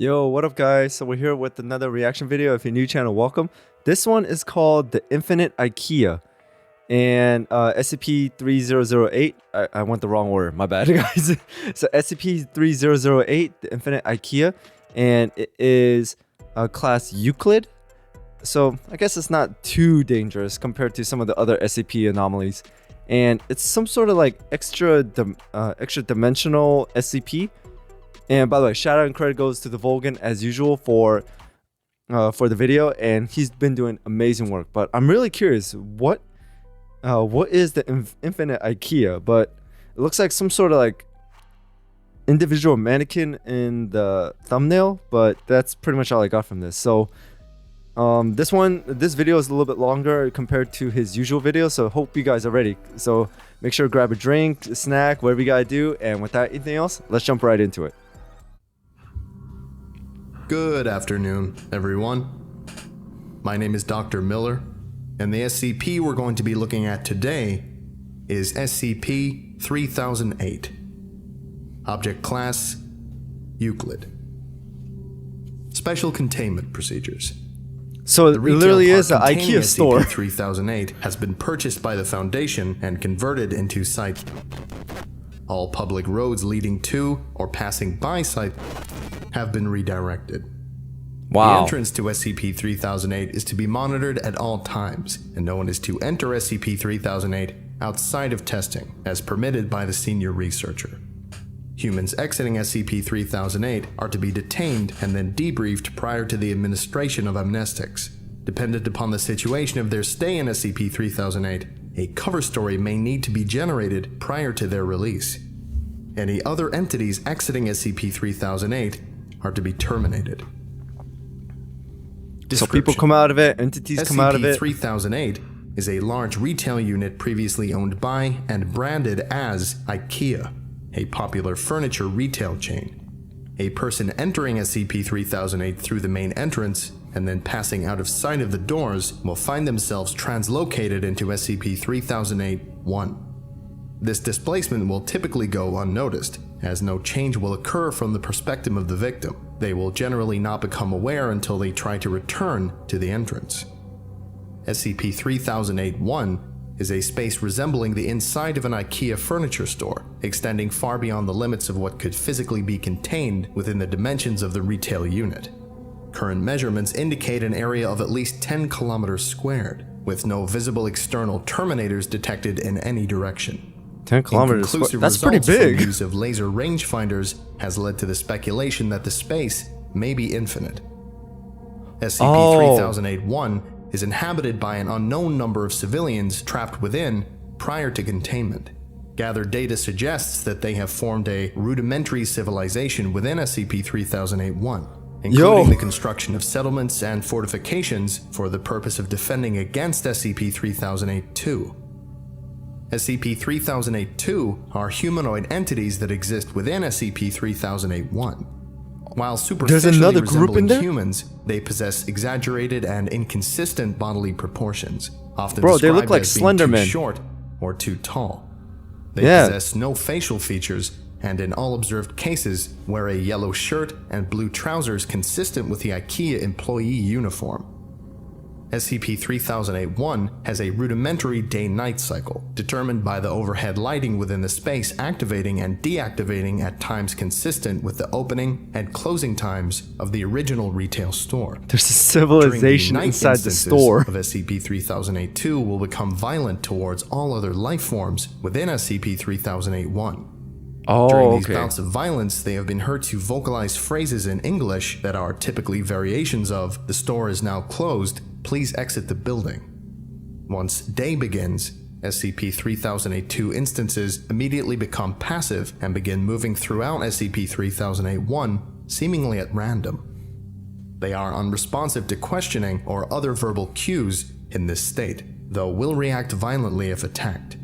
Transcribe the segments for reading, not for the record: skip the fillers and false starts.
Yo, what up guys? So we're here with another reaction video. If you're new channel, welcome. This one is called The Infinite IKEA and SCP-3008. I went the wrong order, my bad guys. So SCP-3008, The Infinite IKEA, and it is class Euclid. So I guess it's not too dangerous compared to some of the other SCP anomalies. And it's some sort of like extra dimensional SCP. And by the way, shout out and credit goes to TheVolgun as usual for the video, and he's been doing amazing work. But I'm really curious, what is the Infinite IKEA? But it looks like some sort of like individual mannequin in the thumbnail, but that's pretty much all I got from this. So this video is a little bit longer compared to his usual video, so hope you guys are ready. So make sure to grab a drink, a snack, whatever you gotta do, and without anything else, let's jump right into it. Good afternoon, everyone. My name is Dr. Miller, and the SCP we're going to be looking at today is SCP-3008. Object Class: Euclid. Special Containment Procedures. So it literally is an IKEA store. SCP-3008 has been purchased by the Foundation and converted into site. All public roads leading to or passing by site have been redirected. Wow. The entrance to SCP-3008 is to be monitored at all times, and no one is to enter SCP-3008 outside of testing, as permitted by the senior researcher. Humans exiting SCP-3008 are to be detained and then debriefed prior to the administration of amnestics. Dependent upon the situation of their stay in SCP-3008, a cover story may need to be generated prior to their release. Any other entities exiting SCP-3008 are to be terminated. So people come out of it, entities come out of it. SCP-3008 is a large retail unit previously owned by and branded as IKEA, a popular furniture retail chain. A person entering SCP-3008 through the main entrance and then passing out of sight of the doors will find themselves translocated into SCP-3008-1. This displacement will typically go unnoticed, as no change will occur from the perspective of the victim. They will generally not become aware until they try to return to the entrance. SCP-3008-1 is a space resembling the inside of an IKEA furniture store, extending far beyond the limits of what could physically be contained within the dimensions of the retail unit. Current measurements indicate an area of at least 10 kilometers squared, with no visible external terminators detected in any direction. 10 kilometers, that's pretty big. The use of laser rangefinders has led to the speculation that the space may be infinite. SCP-3008-1 is inhabited by an unknown number of civilians trapped within prior to containment. Gathered data suggests that they have formed a rudimentary civilization within SCP-3008-1, including the construction of settlements and fortifications for the purpose of defending against SCP-3008-2. SCP-3008-2 are humanoid entities that exist within SCP-3008-1. While superficially resembling humans, they possess exaggerated and inconsistent bodily proportions, often they look like Slenderman. Too short or too tall. They possess no facial features, and in all observed cases, wear a yellow shirt and blue trousers consistent with the IKEA employee uniform. SCP-3008-1 has a rudimentary day-night cycle, determined by the overhead lighting within the space activating and deactivating at times consistent with the opening and closing times of the original retail store. There's a civilization inside the store. Of SCP-3008-2 will become violent towards all other life forms within SCP-3008-1. During these bouts of violence, they have been heard to vocalize phrases in English that are typically variations of "the store is now closed, please exit the building." Once day begins, SCP-3008-2 instances immediately become passive and begin moving throughout SCP-3008-1, seemingly at random. They are unresponsive to questioning or other verbal cues in this state, though will react violently if attacked.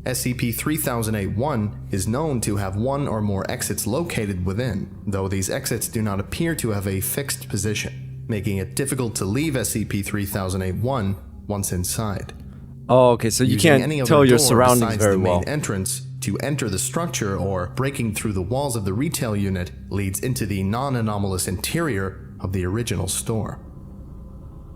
SCP-3008-1 is known to have one or more exits located within, though these exits do not appear to have a fixed position, making it difficult to leave SCP-3008-1 once inside. Oh, okay, so you can't tell your surroundings very well. Entrance to enter the structure or breaking through the walls of the retail unit leads into the non-anomalous interior of the original store.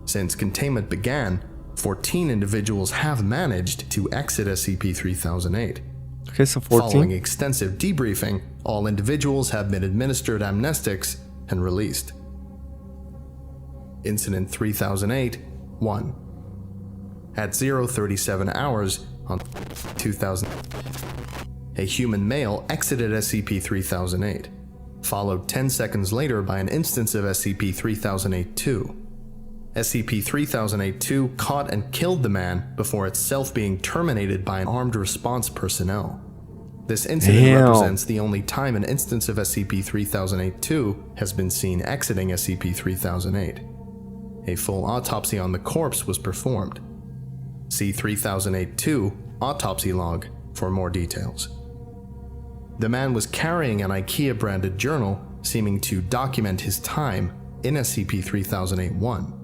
Since containment began, 14 individuals have managed to exit SCP-3008. Okay, so 14. Following extensive debriefing, all individuals have been administered amnestics and released. Incident 3008-1. At 0:37 hours on 2000, a human male exited SCP-3008, followed 10 seconds later by an instance of SCP-3008-2. SCP-3008-2 caught and killed the man before itself being terminated by an armed response personnel. This incident represents the only time an instance of SCP-3008-2 has been seen exiting SCP-3008. A full autopsy on the corpse was performed. See 3008-2 autopsy log for more details. The man was carrying an IKEA-branded journal seeming to document his time in SCP-3008-1.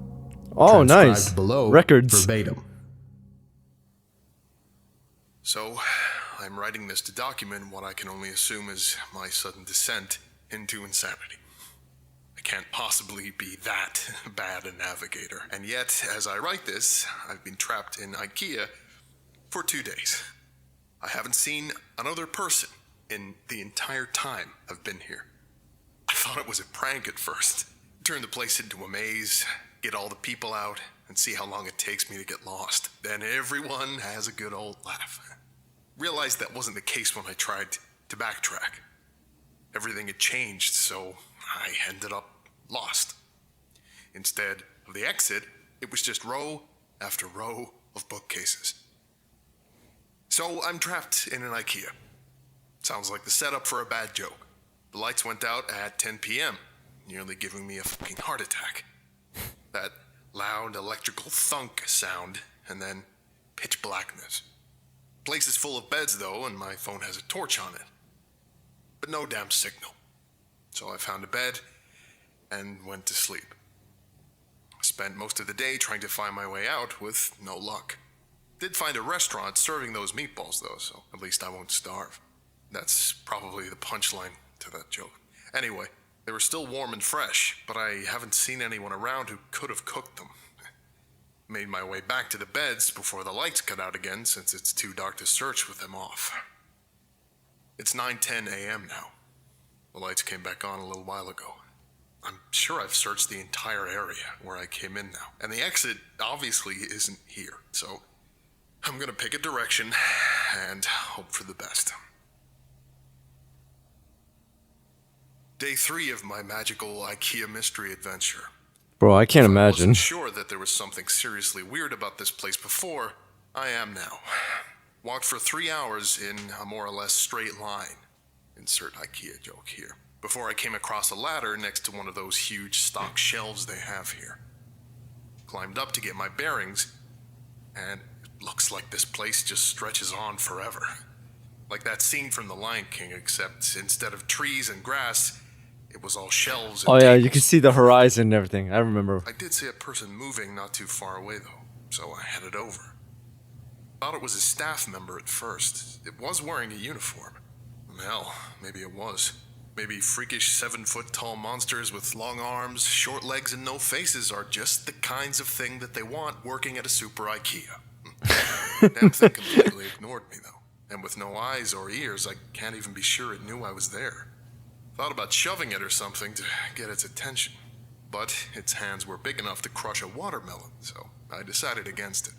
Oh, nice. Below records. Verbatim. So, I'm writing this to document what I can only assume is my sudden descent into insanity. I can't possibly be that bad a navigator. And yet, as I write this, I've been trapped in IKEA for 2 days. I haven't seen another person in the entire time I've been here. I thought it was a prank at first. Turn the place into a maze, get all the people out, and see how long it takes me to get lost. Then everyone has a good old laugh. Realized that wasn't the case when I tried to backtrack. Everything had changed, so I ended up lost. Instead of the exit, it was just row after row of bookcases. So I'm trapped in an IKEA. Sounds like the setup for a bad joke. The lights went out at 10 p.m., nearly giving me a fucking heart attack. That loud electrical thunk sound, and then pitch blackness. Place is full of beds though, and my phone has a torch on it. But no damn signal. So I found a bed and went to sleep. I spent most of the day trying to find my way out with no luck. Did find a restaurant serving those meatballs though, so at least I won't starve. That's probably the punchline to that joke. Anyway, they were still warm and fresh, but I haven't seen anyone around who could have cooked them. Made my way back to the beds before the lights cut out again since it's too dark to search with them off. It's 9:10 a.m. now. The lights came back on a little while ago. I'm sure I've searched the entire area where I came in now, and the exit obviously isn't here, so I'm gonna pick a direction and hope for the best. Day 3 of my magical IKEA mystery adventure. Bro, I can't imagine. I wasn't sure that there was something seriously weird about this place before. I am now. Walked for 3 hours in a more or less straight line. Insert IKEA joke here. Before I came across a ladder next to one of those huge stock shelves they have here. Climbed up to get my bearings, and it looks like this place just stretches on forever. Like that scene from The Lion King, except instead of trees and grass, it was all shelves and yeah, tables. you can see the horizon and everything. I remember. I did see a person moving not too far away though, so I headed over. Thought it was a staff member at first. It was wearing a uniform. Hell, maybe it was. Maybe freakish 7-foot-tall monsters with long arms, short legs, and no faces are just the kinds of thing that they want working at a super IKEA. Damn thing completely ignored me though. And with no eyes or ears, I can't even be sure it knew I was there. Thought about shoving it or something to get its attention. But its hands were big enough to crush a watermelon, so I decided against it.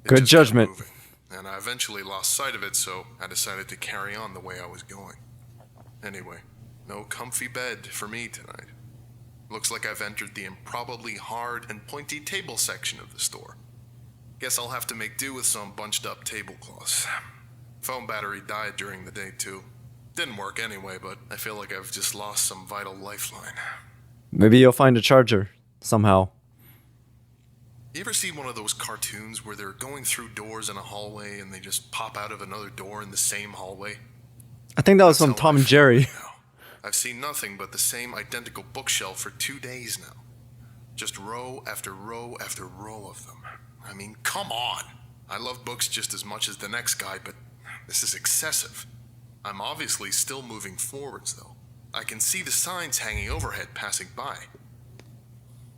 Good judgment. Moving, and I eventually lost sight of it, so I decided to carry on the way I was going. Anyway, no comfy bed for me tonight. Looks like I've entered the improbably hard and pointy table section of the store. Guess I'll have to make do with some bunched up tablecloths. Phone battery died during the day too. Didn't work anyway, but I feel like I've just lost some vital lifeline. Maybe you'll find a charger somehow. You ever see one of those cartoons where they're going through doors in a hallway and they just pop out of another door in the same hallway? I think that was from Tom and Jerry. I've seen nothing but the same identical bookshelf for 2 days now. Just row after row after row of them. I mean, come on! I love books just as much as the next guy, but this is excessive. I'm obviously still moving forwards, though. I can see the signs hanging overhead passing by.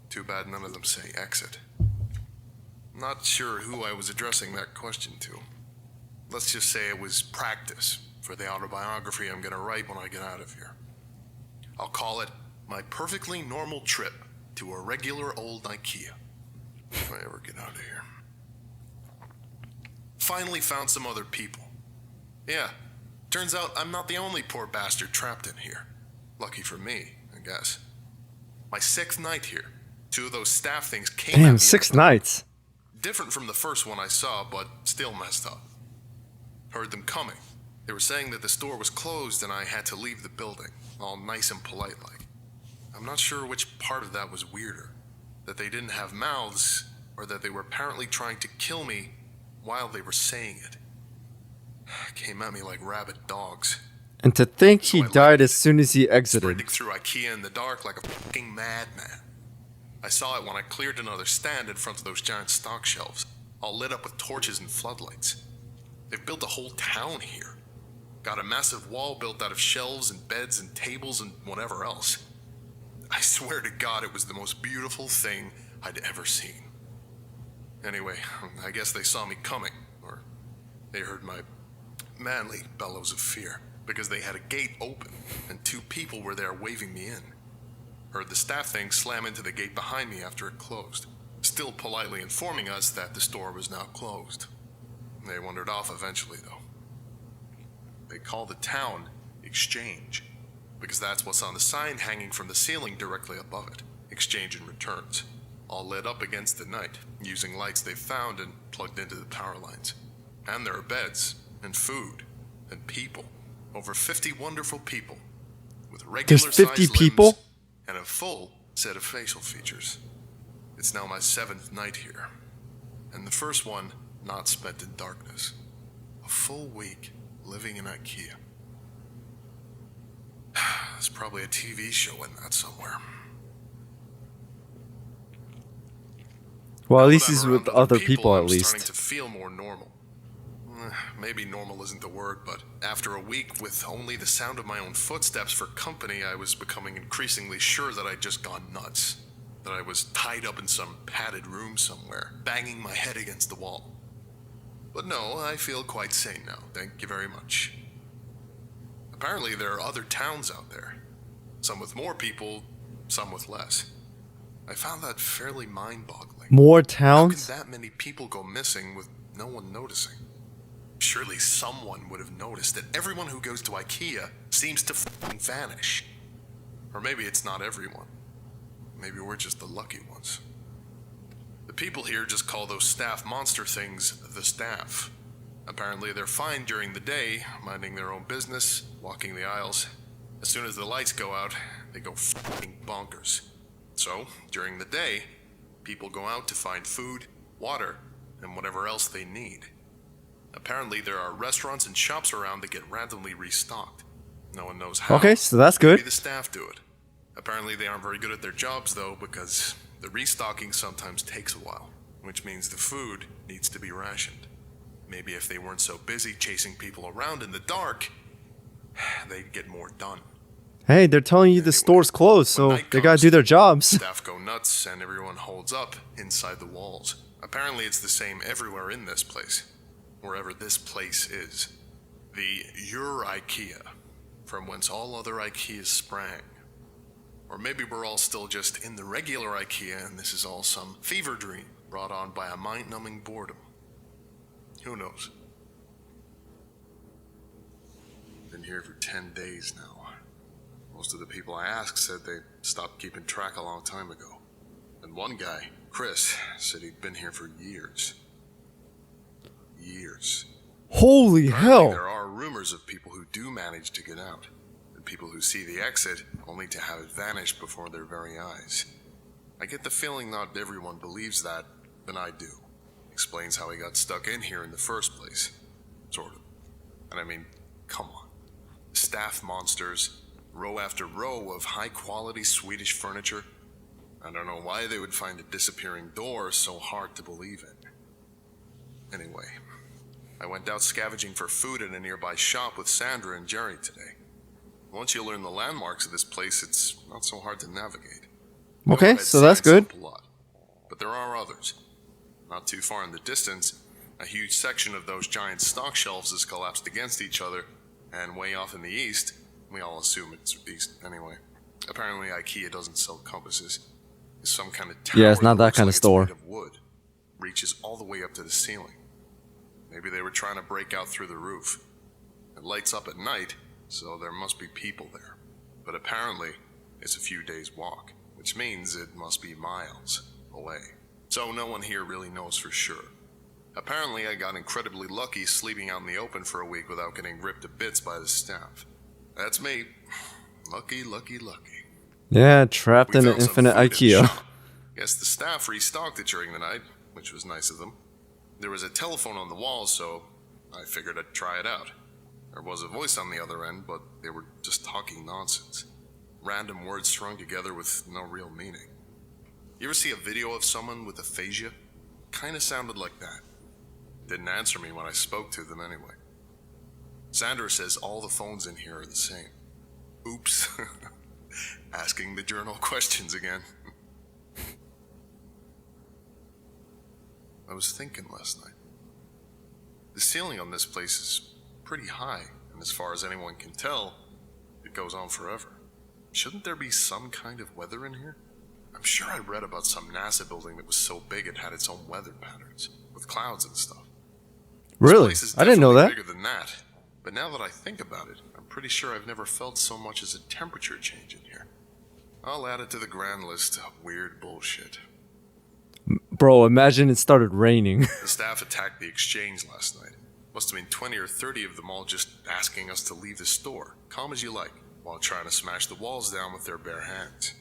Too bad none of them say exit. Not sure who I was addressing that question to. Let's just say it was practice for the autobiography I'm gonna write when I get out of here. I'll call it my perfectly normal trip to a regular old IKEA. If I ever get out of here. Finally found some other people. Yeah, turns out I'm not the only poor bastard trapped in here. Lucky for me, I guess. My 6th night here. 2 of those staff things came at me. Damn, 6 nights. Different from the first one I saw, but still messed up. Heard them coming. They were saying that the store was closed and I had to leave the building, all nice and polite like. I'm not sure which part of that was weirder. That they didn't have mouths, or that they were apparently trying to kill me while they were saying it. Came at me like rabid dogs. And to think he died as soon as he exited. Sprinting through IKEA in the dark like a fucking madman. I saw it when I cleared another stand in front of those giant stock shelves, all lit up with torches and floodlights. They've built a whole town here. Got a massive wall built out of shelves and beds and tables and whatever else. I swear to God it was the most beautiful thing I'd ever seen. Anyway, I guess they saw me coming, or they heard my manly bellows of fear, because they had a gate open and 2 people were there waving me in. Heard the staff thing slam into the gate behind me after it closed, still politely informing us that the store was now closed. They wandered off eventually, though. They call the town Exchange, because that's what's on the sign hanging from the ceiling directly above it. Exchange and returns, all lit up against the night, using lights they found and plugged into the power lines. And there are beds, and food, and people. Over 50 wonderful people, with regular-sized There's 50 people? limbs and a full set of facial features. It's now my 7th night here, and the first one not spent in darkness. A full week living in IKEA. There's probably a TV show in that somewhere. Well, at least he's with other people, at I'm least. starting to feel more normal. Maybe normal isn't the word, but after a week with only the sound of my own footsteps for company, I was becoming increasingly sure that I'd just gone nuts. That I was tied up in some padded room somewhere, banging my head against the wall. But no, I feel quite sane now, thank you very much. Apparently there are other towns out there. Some with more people, some with less. I found that fairly mind-boggling. More towns? How could that many people go missing with no one noticing? Surely someone would have noticed that everyone who goes to IKEA seems to f***ing vanish. Or maybe it's not everyone. Maybe we're just the lucky ones. The people here just call those staff monster things the staff. Apparently they're fine during the day, minding their own business, walking the aisles. As soon as the lights go out, they go f***ing bonkers. So, during the day, people go out to find food, water, and whatever else they need. Apparently there are restaurants and shops around that get randomly restocked. No one knows how. Okay, so that's good. Maybe the staff do it. Apparently they aren't very good at their jobs though, because the restocking sometimes takes a while, which means the food needs to be rationed. Maybe if they weren't so busy chasing people around in the dark, they'd get more done. Hey, they're telling you the store's closed, so they gotta do their jobs. Staff go nuts and everyone holds up inside the walls. Apparently it's the same everywhere in this place. Wherever this place is. The IKEA, from whence all other IKEAs sprang. Or maybe we're all still just in the regular IKEA and this is all some fever dream brought on by a mind-numbing boredom. Who knows? Been here for 10 days now. Most of the people I asked said they stopped keeping track a long time ago. And one guy, Chris, said he'd been here for years. Years. Holy hell! There are rumors of people who do manage to get out, and people who see the exit only to have it vanish before their very eyes. I get the feeling not everyone believes that, but I do. Explains how he got stuck in here in the first place. Sort of. And I mean, come on. Staff monsters, row after row of high-quality Swedish furniture. I don't know why they would find a disappearing door so hard to believe in. Anyway, I went out scavenging for food in a nearby shop with Sandra and Jerry today. Once you learn the landmarks of this place, it's not so hard to navigate. Okay, so that's good. But there are others. Not too far in the distance, a huge section of those giant stock shelves is collapsed against each other, and way off in the east, we all assume it's east anyway. Apparently IKEA doesn't sell compasses. It's some kind of tower. Yeah, it's not that kind of store. Made of wood. Reaches all the way up to the ceiling. Maybe they were trying to break out through the roof. It lights up at night, so there must be people there. But apparently, it's a few days' walk, which means it must be miles away. So no one here really knows for sure. Apparently, I got incredibly lucky sleeping out in the open for a week without getting ripped to bits by the staff. That's me. Lucky, lucky, lucky. Yeah, trapped in an infinite IKEA. Guess the staff restocked it during the night, which was nice of them. There was a telephone on the wall, so I figured I'd try it out. There was a voice on the other end, but they were just talking nonsense. Random words strung together with no real meaning. You ever see a video of someone with aphasia? Kinda sounded like that. Didn't answer me when I spoke to them anyway. Sandra says all the phones in here are the same. Oops. Asking the journal questions again. I was thinking last night. The ceiling on this place is pretty high, and as far as anyone can tell, it goes on forever. Shouldn't there be some kind of weather in here? I'm sure I read about some NASA building that was so big it had its own weather patterns, with clouds and stuff. Really? I didn't know that. Bigger than that. But now that I think about it, I'm pretty sure I've never felt so much as a temperature change in here. I'll add it to the grand list of weird bullshit. Bro, imagine it started raining. The staff attacked the exchange last night. Must have been 20 or 30 of them all just asking us to leave the store, calm as you like, while trying to smash the walls down with their bare hands.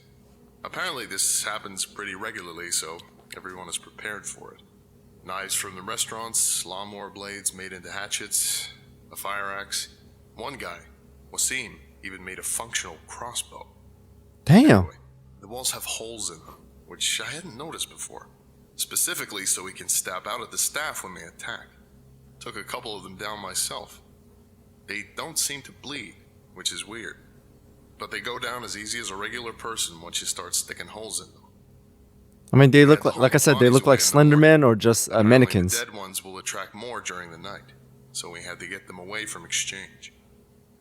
Apparently this happens pretty regularly, so everyone is prepared for it. Knives from the restaurants, lawnmower blades made into hatchets, a fire axe. One guy, Wasim, even made a functional crossbow. Damn. Anyway, the walls have holes in them, which I hadn't noticed before. Specifically so we can stab out at the staff when they attack. Took a couple of them down myself. They don't seem to bleed, which is weird. But they go down as easy as a regular person once you start sticking holes in them. I mean, they look like I said, they look like Slenderman or just mannequins. The dead ones will attract more during the night, so we had to get them away from exchange.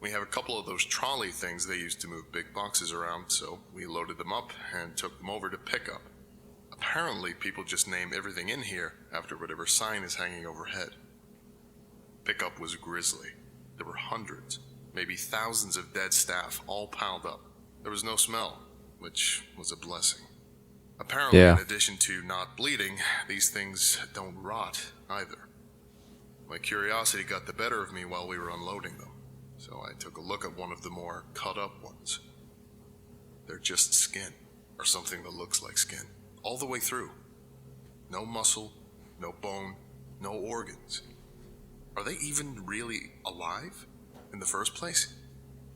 We have a couple of those trolley things they used to move big boxes around, so we loaded them up and took them over to pickup. Apparently, people just name everything in here after whatever sign is hanging overhead. Pickup was grisly. There were hundreds, maybe thousands of dead staff all piled up. There was no smell, which was a blessing. Apparently, in addition to not bleeding, these things don't rot either. My curiosity got the better of me while we were unloading them, so I took a look at one of the more cut up ones. They're just skin, or something that looks like skin, all the way through. No muscle, no bone, no organs. Are they even really alive in the first place?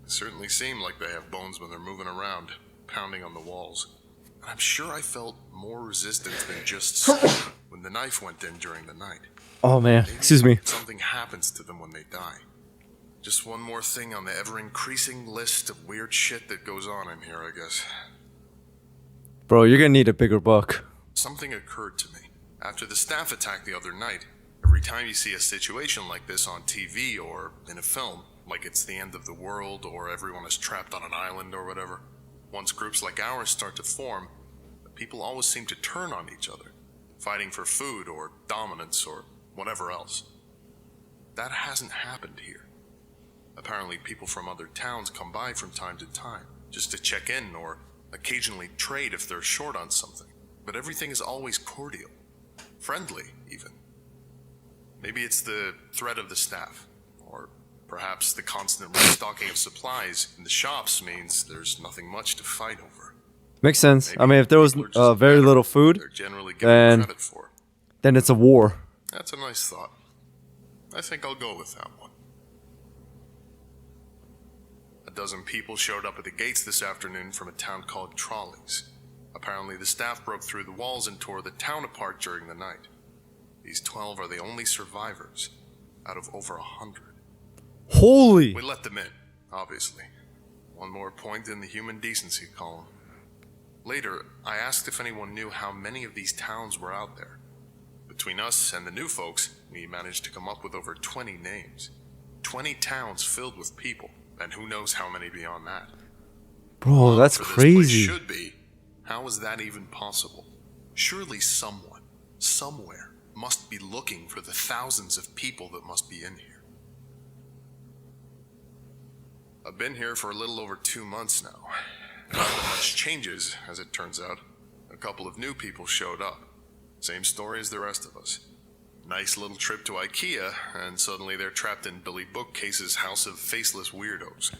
They certainly seem like they have bones when they're moving around, pounding on the walls. I'm sure I felt more resistance than just skin when the knife went in during the night. Oh man, Maybe excuse me. Something happens to them when they die. Just one more thing on the ever-increasing list of weird shit that goes on in here, I guess. Bro, you're gonna need a bigger book. Something occurred to me. After the staff attack the other night, every time you see a situation like this on TV or in a film, like it's the end of the world or everyone is trapped on an island or whatever, once groups like ours start to form, people always seem to turn on each other, fighting for food or dominance or whatever else. That hasn't happened here. Apparently people from other towns come by from time to time, just to check in or occasionally trade if they're short on something. But everything is always cordial, friendly even. Maybe it's the threat of the staff, or perhaps the constant restocking of supplies in the shops means there's nothing much to fight over. Makes sense. Maybe I mean, if there was very little food, then it's a war. That's a nice thought. I think I'll go with that one. A dozen people showed up at the gates this afternoon from a town called Trolleys. Apparently the staff broke through the walls and tore the town apart during the night. These 12 are the only survivors. out of over 100. Holy! We let them in, obviously. One more point in the human decency column. Later, I asked if anyone knew how many of these towns were out there. Between us and the new folks, we managed to come up with over 20 names. 20 towns filled with people, and who knows how many beyond that. Bro, that's crazy. Should be. How is that even possible? Surely someone, somewhere, must be looking for the thousands of people that must be in here. I've been here for a little over 2 months now. Not that much changes, as it turns out. A couple of new people showed up. Same story as the rest of us. Nice little trip to IKEA, and suddenly they're trapped in Billy Bookcase's house of faceless weirdos.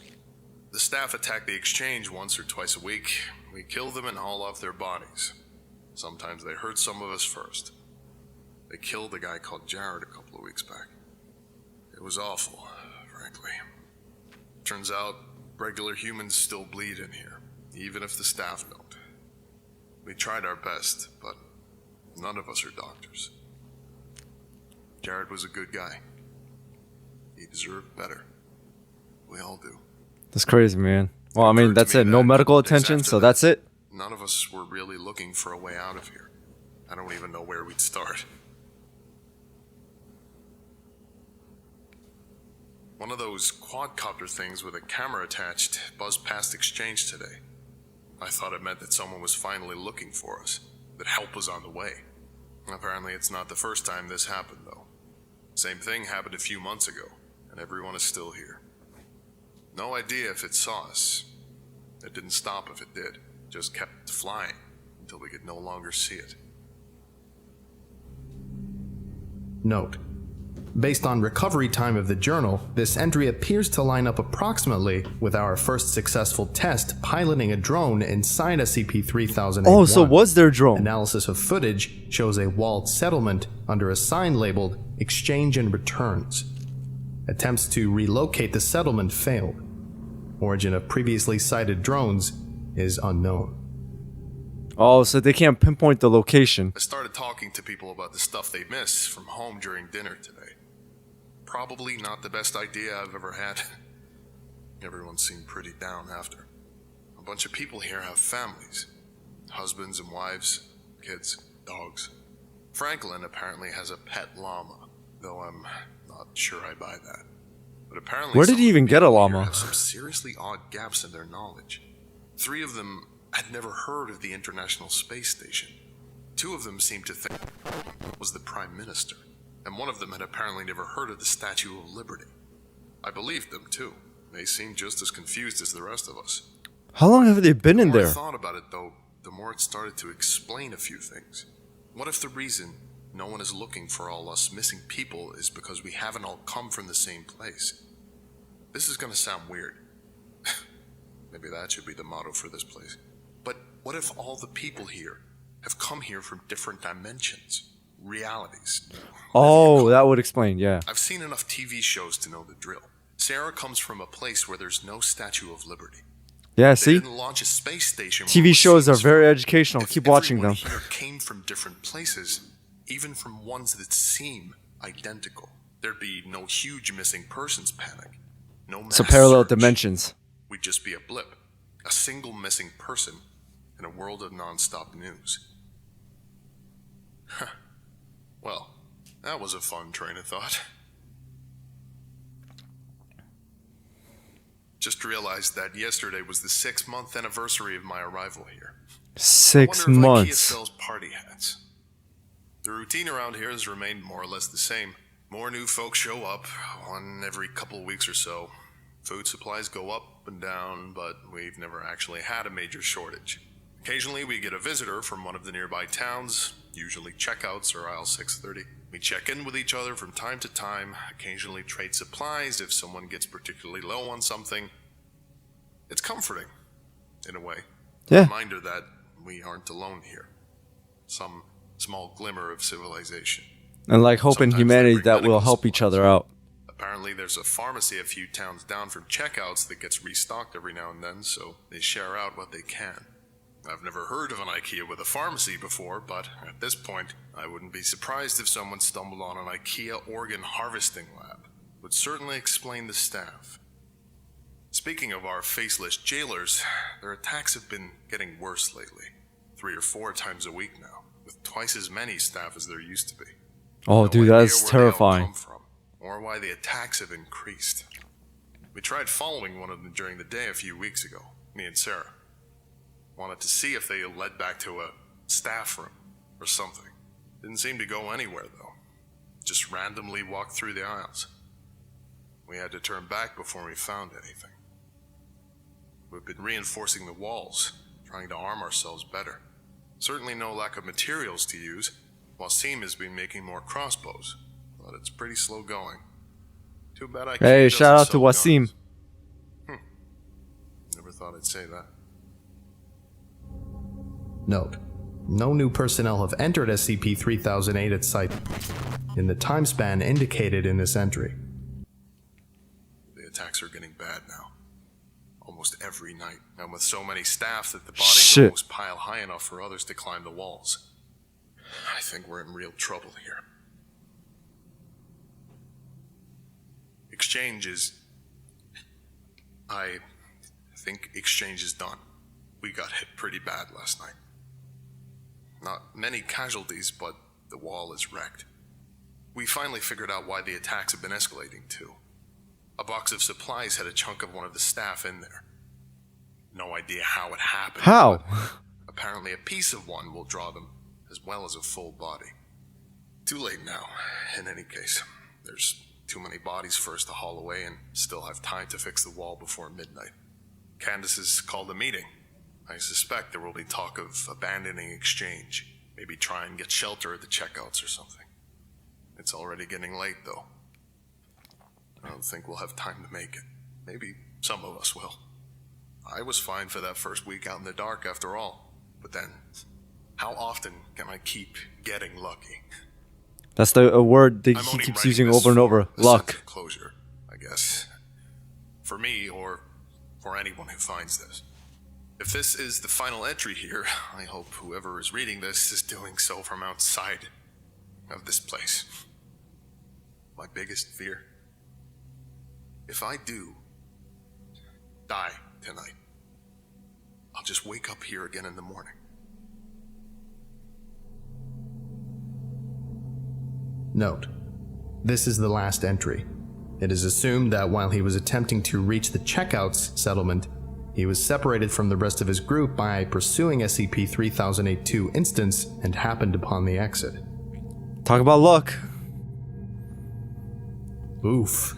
The staff attack the exchange once or twice a week. We kill them and haul off their bodies. Sometimes they hurt some of us first. They killed a guy called Jared a couple of weeks back. It was awful, frankly. Turns out, regular humans still bleed in here, even if the staff don't. We tried our best, but none of us are doctors. Jared was a good guy. He deserved better. We all do. That's crazy, man. Well, I mean, that's it. No medical attention, so that's it. None of us were really looking for a way out of here. I don't even know where we'd start. One of those quadcopter things with a camera attached buzzed past exchange today. I thought it meant that someone was finally looking for us, that help was on the way. Apparently it's not the first time this happened, though. Same thing happened a few months ago, and everyone is still here. No idea if it saw us. It didn't stop if it did, just kept flying until we could no longer see it. Note: based on recovery time of the journal, this entry appears to line up approximately with our first successful test piloting a drone inside SCP-3001. Oh, so was their drone? Analysis of footage shows a walled settlement under a sign labeled Exchange and Returns. Attempts to relocate the settlement failed. Origin of previously sighted drones is unknown. Oh, so they can't pinpoint the location. I started talking to people about the stuff they miss from home during dinner today. Probably not the best idea I've ever had. Everyone seemed pretty down after. A bunch of people here have families. Husbands and wives, kids, dogs. Franklin apparently has a pet llama, though I'm not sure I buy that. But apparently, where did he even get a llama? Have some seriously odd gaps in their knowledge. 3 of them had never heard of the International Space Station. 2 of them seemed to think it was the Prime Minister, and one of them had apparently never heard of the Statue of Liberty. I believed them too. They seemed just as confused as the rest of us. How long have they been in there? The more I thought about it, though, the more it started to explain a few things. What if the reason no one is looking for all us missing people is because we haven't all come from the same place? This is gonna sound weird. Maybe that should be the motto for this place. But what if all the people here have come here from different dimensions, realities? Oh, that would explain, yeah. I've seen enough TV shows to know the drill. Sarah comes from a place where there's no Statue of Liberty. Yeah, They see? didn't launch a space station. TV shows are very educational. Keep watching them. Everyone here came from different places, even from ones that seem identical. There'd be no huge missing persons panic. No mass So parallel search. dimensions. We'd just be a blip. A single missing person in a world of non-stop news. Huh. Well, that was a fun train of thought. Just realized that yesterday was the 6-month anniversary of my arrival here. 6 I wonder if IKEA months. sells party hats. The routine around here has remained more or less the same. More new folks show up, one every couple of weeks or so. Food supplies go up and down, but we've never actually had a major shortage. Occasionally we get a visitor from one of the nearby towns, usually checkouts or aisle 630. We check in with each other from time to time, occasionally trade supplies if someone gets particularly low on something. It's comforting, in a way. Yeah. A reminder that we aren't alone here. Some small glimmer of civilization. And like hope in Sometimes humanity they bring that we'll medical help each supplies. other out. Apparently there's a pharmacy a few towns down from checkouts that gets restocked every now and then, so they share out what they can. I've never heard of an IKEA with a pharmacy before, but at this point, I wouldn't be surprised if someone stumbled on an IKEA organ harvesting lab. would certainly explain the staff. Speaking of our faceless jailers, their attacks have been getting worse lately. 3 or 4 times a week now, with twice as many staff as there used to be. Oh, dude, that's terrifying. Come from, or why the attacks have increased. We tried following one of them during the day a few weeks ago, me and Sarah. Wanted to see if they led back to a staff room or something. Didn't seem to go anywhere though. Just randomly walked through the aisles. We had to turn back before we found anything. We've been reinforcing the walls, trying to arm ourselves better. Certainly no lack of materials to use. Wasim has been making more crossbows, but it's pretty slow going. Too bad I can't. Hey, shout out to Wasim. Never thought I'd say that. Note: no new personnel have entered SCP-3008 at site in the time span indicated in this entry. The attacks are getting bad now. Almost every night, and with so many staff that the bodies almost pile high enough for others to climb the walls. I think we're in real trouble here. I think exchange is done. We got hit pretty bad last night. Not many casualties, but the wall is wrecked. We finally figured out why the attacks have been escalating too. A box of supplies had a chunk of one of the staff in there. No idea how it happened. How? Apparently a piece of one will draw them, as well as a full body. Too late now, in any case. There's too many bodies for us to haul away and still have time to fix the wall before midnight. Candace has called a meeting. I suspect there will be talk of abandoning exchange. Maybe try and get shelter at the checkouts or something. It's already getting late, though. I don't think we'll have time to make it. Maybe some of us will. I was fine for that first week out in the dark after all. But then, how often can I keep getting lucky? That's a word that he keeps using over and over. Luck. Closure, I guess. For me, or for anyone who finds this. If this is the final entry here, I hope whoever is reading this is doing so from outside of this place. My biggest fear. If I do die tonight, I'll just wake up here again in the morning. Note: this is the last entry. It is assumed that while he was attempting to reach the checkouts settlement, he was separated from the rest of his group by pursuing SCP-3008-2 instance and happened upon the exit. Talk about luck. Oof.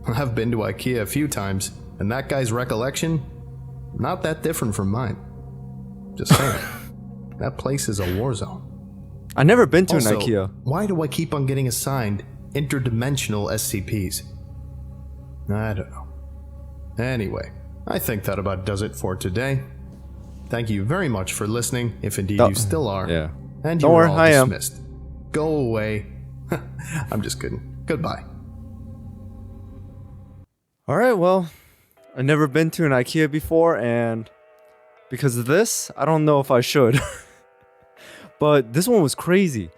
I've been to IKEA a few times, and that guy's recollection, not that different from mine. Just saying. That place is a war zone. I've never been to Also, an IKEA. Why do I keep on getting assigned interdimensional SCPs? I don't know. Anyway, I think that about does it for today. Thank you very much for listening, if indeed you still are. Yeah. And Don't you are worry, all I am. dismissed. Go away. I'm just kidding. Goodbye. Alright, well, I've never been to an IKEA before, and because of this, I don't know if I should. But this one was crazy.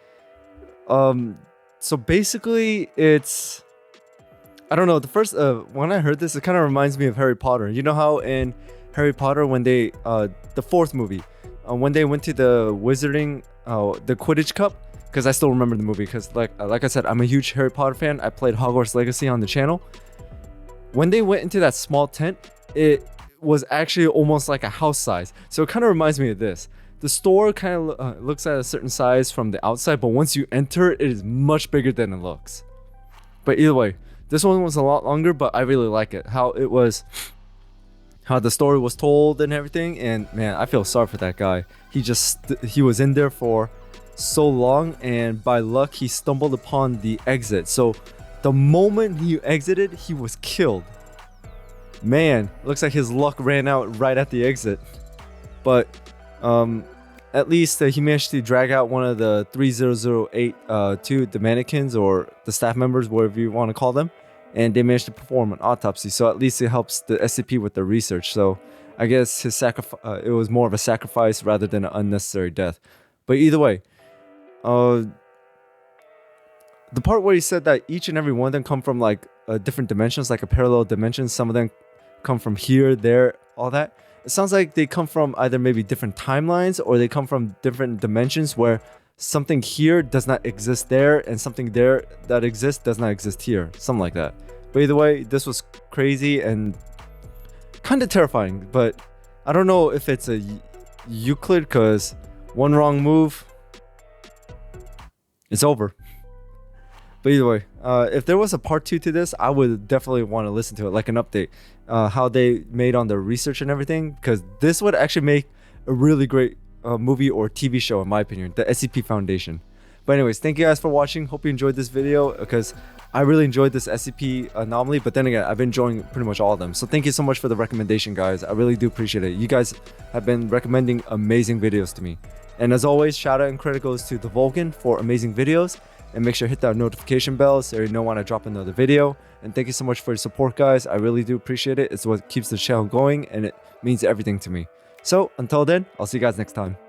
So basically, it's... I don't know, the first... when I heard this, it kind of reminds me of Harry Potter. You know how in Harry Potter, when they... the fourth movie, when they went to the wizarding... the Quidditch Cup, because I still remember the movie, because like I said, I'm a huge Harry Potter fan. I played Hogwarts Legacy on the channel. When they went into that small tent, it was actually almost like a house size. So it kind of reminds me of this. The store kind of looks at a certain size from the outside, but once you enter, it is much bigger than it looks. But either way, this one was a lot longer, but I really like it. How the story was told and everything. And man, I feel sorry for that guy. He was in there for so long, and by luck, he stumbled upon the exit. So the moment he exited, he was killed. Man, looks like his luck ran out right at the exit. But at least he managed to drag out one of the 3008 the mannequins, or the staff members, whatever you want to call them, and they managed to perform an autopsy. So at least it helps the SCP with their research. So I guess his it was more of a sacrifice rather than an unnecessary death. But either way, the part where he said that each and every one of them come from like different dimensions, like a parallel dimension. Some of them come from here, there, all that. It sounds like they come from either maybe different timelines, or they come from different dimensions where something here does not exist there, and something there that exists does not exist here. Something like that. But either way, this was crazy and kind of terrifying. But I don't know if it's a Euclid, because one wrong move, it's over. But either way, if there was a part 2 to this, I would definitely want to listen to it, like an update, how they made on their research and everything, because this would actually make a really great movie or TV show, in my opinion, the SCP Foundation. But anyways, thank you guys for watching. Hope you enjoyed this video, because I really enjoyed this SCP anomaly, but then again, I've been enjoying pretty much all of them. So thank you so much for the recommendation, guys. I really do appreciate it. You guys have been recommending amazing videos to me. And as always, shout out and credit goes to TheVolgun for amazing videos. And make sure to hit that notification bell so you know when I drop another video. And thank you so much for your support, guys. I really do appreciate it. It's what keeps the channel going, and it means everything to me. So until then, I'll see you guys next time.